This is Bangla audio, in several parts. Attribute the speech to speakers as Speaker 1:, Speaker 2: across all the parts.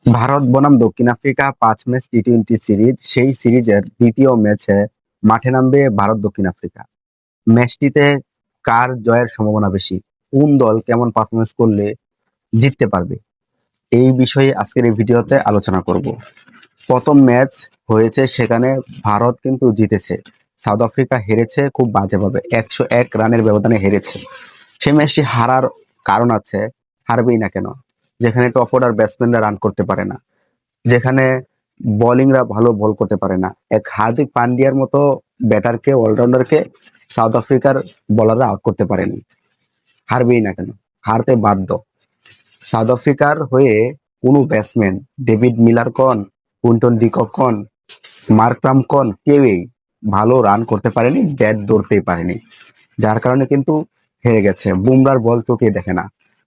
Speaker 1: ভারত বনাম দক্ষিণ আফ্রিকা ৫ ম্যাচ টি-২০ সিরিজ, সেই সিরিজের দ্বিতীয় ম্যাচে মাঠে নামবে ভারত দক্ষিণ আফ্রিকা। ম্যাচটিতে কার জয়ের সম্ভাবনা বেশি? কোন দল কেমন পারফরমেন্স করলে জিততে পারবে? এই বিষয়ে আজকের এই ভিডিওতে আলোচনা করব। প্রথম ম্যাচ হয়েছে, সেখানে ভারত কিন্তু জিতেছে, সাউথ আফ্রিকা হেরেছে খুব বাজেভাবে, ১০১ রানের ব্যবধানে হেরেছে। সেই ম্যাচটি হারার কারণ আছে, হারবেই না কেন? যেখানে টপ অর্ডার ব্যাটসম্যানরা রান করতে পারে না, যেখানে বোলিংরা ভালো বল করতে পারে না, এক হার্দিক পান্ডিয়ার মতো ব্যাটারকে, অলরাউন্ডারকে সাউথ আফ্রিকার বোলাররা আউট করতে পারেনি। হারবেই না কেন? হারতে বাধ্য। সাউথ আফ্রিকার হয়ে কোনো ব্যাটসম্যান, ডেভিড মিলার কন, কুইন্টন ডিকক কন, মার্করাম কন, কেউই ভালো রান করতে পারেনি, ব্যাট ধরতেই পারেনি। যার কারণে কিন্তু হেরে গেছে। বুমরার বল চোখে দেখে না,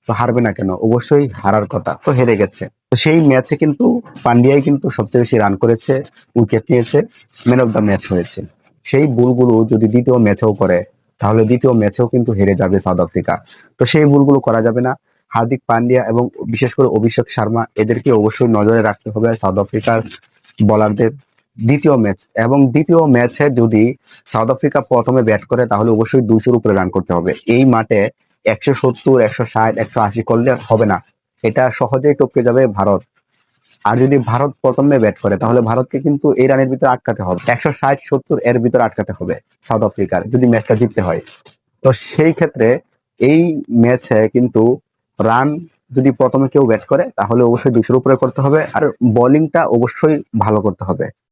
Speaker 1: তো হারবে না কেন? অবশ্যই হারার কথা, তো হেরে গেছে। তো সেই ম্যাচে কিন্তু পান্ডিয়াই কিন্তু সবচেয়ে বেশি রান করেছে, উইকেট নিয়েছে, ম্যান অফ দ্য ম্যাচ হয়েছে। সেই ভুলগুলো যদি দ্বিতীয় ম্যাচেও করে, তাহলে দ্বিতীয় ম্যাচেও কিন্তু হেরে যাবে সাউথ আফ্রিকা। তো সেই ভুলগুলো করা যাবে না। হার্দিক পান্ডিয়া এবং বিশেষ করে অভিষেক শর্মা, এদেরকে অবশ্যই নজরে রাখতে হবে সাউথ আফ্রিকার বোলারদের। দ্বিতীয় ম্যাচ এবং দ্বিতীয় ম্যাচে যদি সাউথ আফ্রিকা প্রথমে ব্যাট করে, তাহলে অবশ্যই ২০০-র উপরে রান করতে হবে। এই মাঠে ১৭০, ১৬০, ১৮০ করলে হবে না। এটা সহজেই টপকে যাবে ভারত। আর যদি ভারত প্রথমে ব্যাট করে, তাহলে ভারতকে কিন্তু এই রানের ভিতরে আটকাতে হবে, ১৬০, ১৭০ এর ভিতরে আটকাতে হবে সাউথ আফ্রিকার, যদি ম্যাচটা জিততে হয়। তো সেই ক্ষেত্রে এই ম্যাচে কিন্তু রান যদি প্রথমে কেউ ব্যাট করে, তাহলে অবশ্যই ২০০-র উপরে করতে হবে, আর বোলিংটা অবশ্যই ভালো করতে হবে।